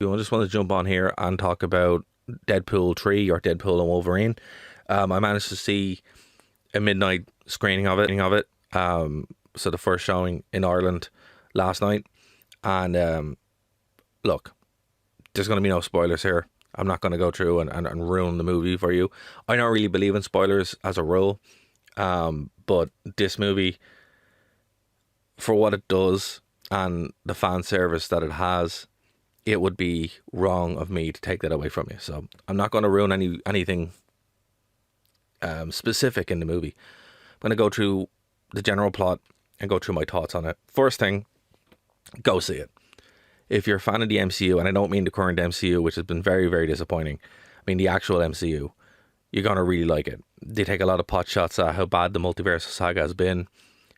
I just want to jump on here and talk about Deadpool 3 or Deadpool and Wolverine. I managed to see a midnight screening of it. So the first showing in Ireland last night. And look, there's going to be no spoilers here. I'm not going to go through and ruin the movie for you. I don't really believe in spoilers as a rule. But this movie, for what it does and the fan service that it has, it would be wrong of me to take that away from you. So I'm not going to ruin anything specific in the movie. I'm going to go through the general plot and go through my thoughts on it. First thing, go see it. If you're a fan of the MCU, and I don't mean the current MCU, which has been very, very disappointing, I mean the actual MCU, you're going to really like it. They take a lot of pot shots at how bad the multiverse saga has been,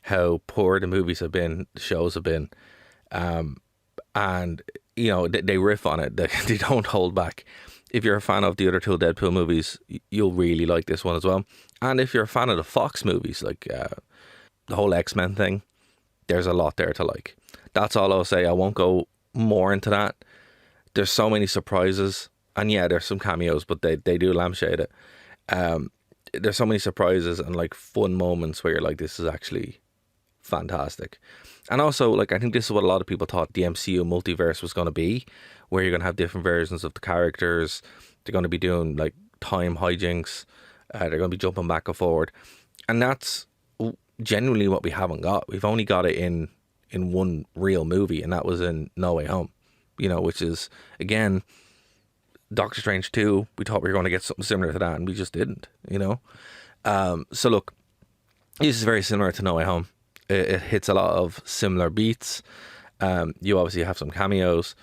how poor the movies have been, the shows have been. And, they riff on it. They don't hold back. If you're a fan of the other two Deadpool movies, you'll really like this one as well. And if you're a fan of the Fox movies, like the whole X-Men thing, there's a lot there to like. That's all I'll say. I won't go more into that. There's so many surprises. And yeah, there's some cameos, but they do lampshade it. There's so many surprises and like fun moments where you're like, this is actually fantastic. And also, like, I think this is what a lot of people thought the MCU multiverse was going to be, where you're going to have different versions of the characters. They're going to be doing like time hijinks. They're going to be jumping back and forward. And that's genuinely what we haven't got. We've only got it in one real movie, and that was in No Way Home, which is, again, Doctor Strange 2. We thought we were going to get something similar to that, and we just didn't. So look, this is very similar to No Way Home. It hits a lot of similar beats. You obviously have some cameos,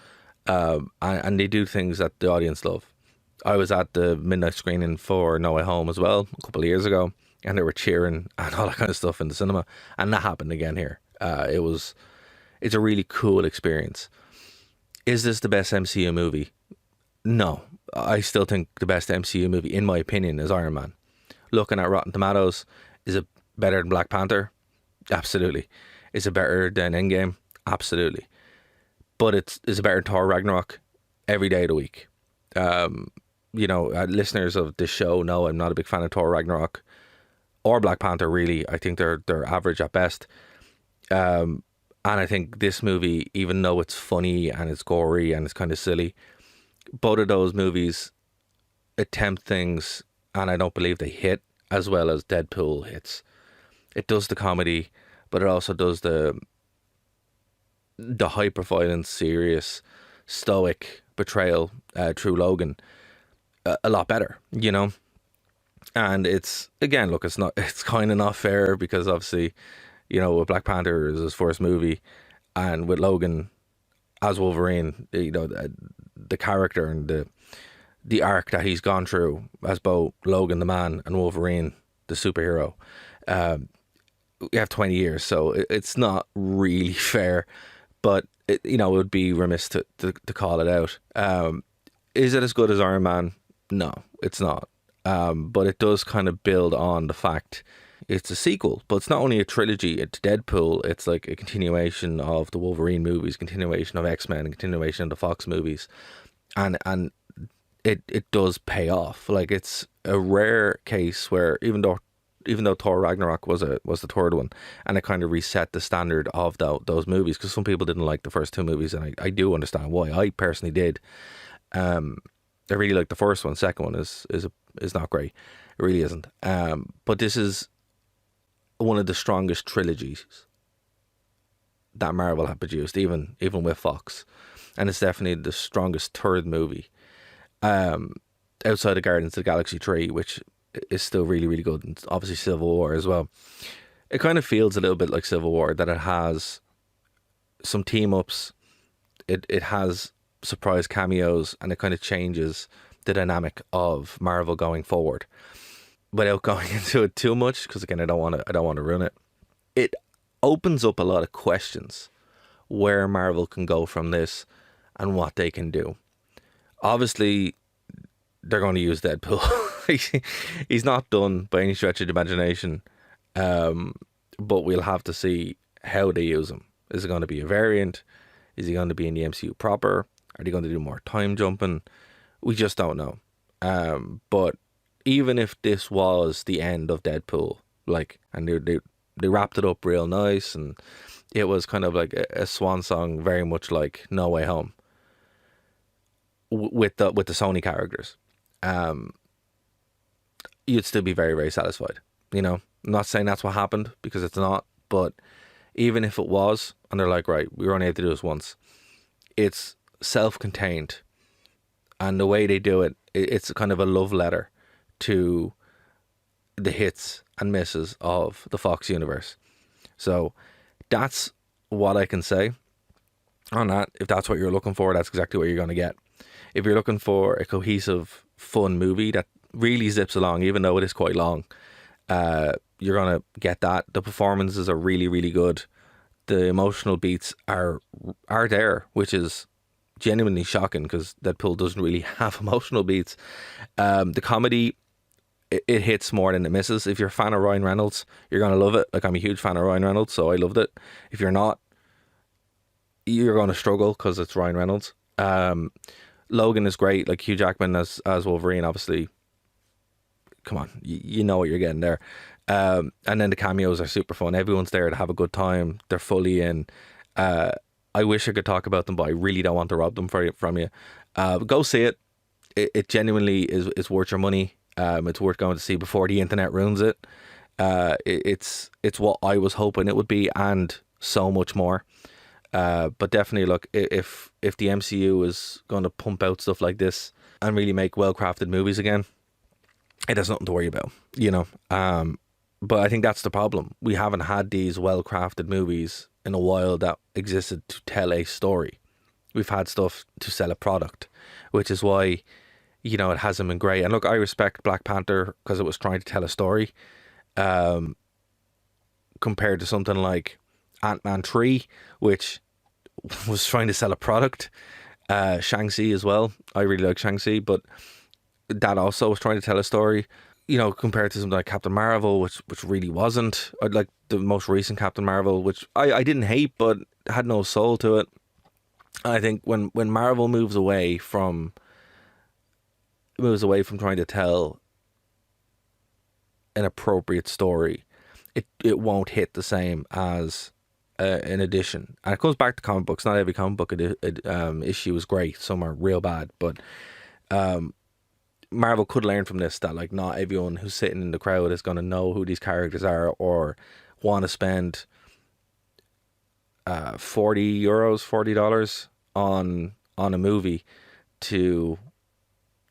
and they do things that the audience love. I was at the midnight screening for No Way Home as well a couple of years ago, and they were cheering and all that kind of stuff in the cinema, and that happened again here. It's a really cool experience. Is this the best MCU movie? No, I still think the best MCU movie, in my opinion, is Iron Man. Looking at Rotten Tomatoes, is it better than Black Panther? Absolutely. Is it better than Endgame? Absolutely. But is it better than Thor Ragnarok? Every day of the week. Listeners of this show know I'm not a big fan of Thor Ragnarok or Black Panther, really. I think they're average at best. And I think this movie, even though it's funny and it's gory and it's kind of silly, both of those movies attempt things, and I don't believe they hit as well as Deadpool hits. It does the comedy, but it also does the hyper violent, serious, stoic betrayal through Logan a lot better, And it's, again, look, it's kind of not fair because obviously, with Black Panther is his first movie, and with Logan as Wolverine, the character and the arc that he's gone through as both Logan the man and Wolverine the superhero. We have 20 years, so it's not really fair, but it would be remiss to call it out. Is it as good as Iron Man? No, it's not. But it does kind of build on the fact it's a sequel, but it's not only a trilogy. It's Deadpool. It's like a continuation of the Wolverine movies, continuation of X-Men, and continuation of the Fox movies, and it does pay off. Like, it's a rare case where even though Thor Ragnarok was the third one, and it kind of reset the standard of those movies, because some people didn't like the first two movies, and I do understand why. I personally did. I really like the first one. Second one is not great. It really isn't. But this is one of the strongest trilogies that Marvel have produced, even with Fox, and it's definitely the strongest third movie, outside of Guardians of the Galaxy 3, which is still really, really good, and obviously Civil War as well. It kind of feels a little bit like Civil War, that it has some team ups, it has surprise cameos, and it kind of changes the dynamic of Marvel going forward. Without going into it too much, because again, I don't want to ruin it. It opens up a lot of questions where Marvel can go from this and what they can do. Obviously, they're going to use Deadpool. He's not done by any stretch of the imagination, but we'll have to see how they use him. Is it going to be a variant? Is he going to be in the MCU proper? Are they going to do more time jumping? We just don't know. But even if this was the end of Deadpool, like, and they wrapped it up real nice, and it was kind of like a swan song, very much like No Way Home, with the Sony characters, you'd still be very, very satisfied. You know, I'm not saying that's what happened, because it's not, but even if it was, and they're like, right, we were only able to do this once, it's self-contained, and the way they do it, it's kind of a love letter to the hits and misses of the Fox universe. So that's what I can say on that. If that's what you're looking for, that's exactly what you're going to get. If you're looking for a cohesive, fun movie that really zips along, even though it is quite long, you're going to get that. The performances are really, really good. The emotional beats are there, which is genuinely shocking, because Deadpool doesn't really have emotional beats. The comedy, it hits more than it misses. If you're a fan of Ryan Reynolds, you're going to love it. Like, I'm a huge fan of Ryan Reynolds, so I loved it. If you're not, you're going to struggle, because it's Ryan Reynolds. Logan is great. Like, Hugh Jackman as Wolverine, obviously, come on, you know what you're getting there. And then the cameos are super fun. Everyone's there to have a good time. They're fully in. I wish I could talk about them, but I really don't want to rob them from you. Go see it. It genuinely is worth your money. It's worth going to see before the internet ruins it. It's what I was hoping it would be, and so much more. But definitely, look, if the MCU is going to pump out stuff like this and really make well-crafted movies again, it has nothing to worry about, you know. But I think that's the problem. We haven't had these well-crafted movies in a while that existed to tell a story. We've had stuff to sell a product, which is why, you know, it hasn't been great. And look, I respect Black Panther because it was trying to tell a story, compared to something like Ant-Man 3, which was trying to sell a product. Shang-Chi as well. I really like Shang-Chi, but that also was trying to tell a story. You know, compared to something like Captain Marvel, which really wasn't. I'd like the most recent Captain Marvel, which I didn't hate, but had no soul to it. I think when Marvel moves away from trying to tell an appropriate story, it won't hit the same as an edition. And it goes back to comic books. Not every comic book issue is great. Some are real bad, but Marvel could learn from this, that like not everyone who's sitting in the crowd is going to know who these characters are, or want to spend $40 on a movie to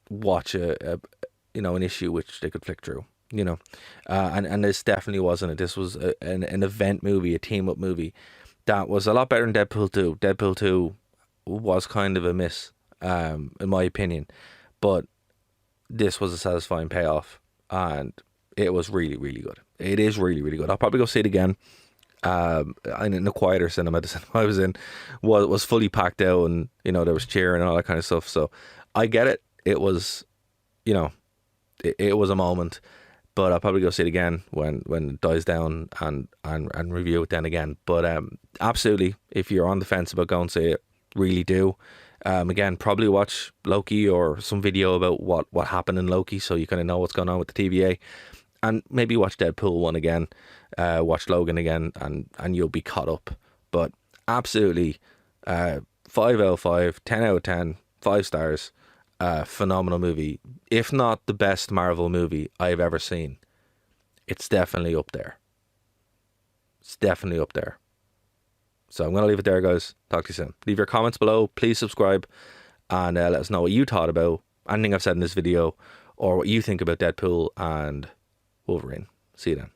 watch a an issue which they could flick through, you know. And this definitely wasn't it. This was an event movie, a team up movie that was a lot better than Deadpool 2. Deadpool 2 was kind of a miss, in my opinion, but this was a satisfying payoff, and it was really, really good. It is really, really good. I'll probably go see it again. In a quieter cinema. The cinema I was in was fully packed out, and you know, there was cheering and all that kind of stuff. So I get it. It was, you know, it was a moment, but I'll probably go see it again when it dies down and review it then again. But absolutely, if you're on the fence about going to see it, really do. Again, probably watch Loki or some video about what happened in Loki, so you kind of know what's going on with the TVA, and maybe watch Deadpool 1 again, watch Logan again, and you'll be caught up. But absolutely, 5 out of 5, 10 out of 10, 5 stars, phenomenal movie. If not the best Marvel movie I've ever seen, it's definitely up there. It's definitely up there. So I'm going to leave it there, guys. Talk to you soon. Leave your comments below. Please subscribe, and let us know what you thought about anything I've said in this video, or what you think about Deadpool and Wolverine. See you then.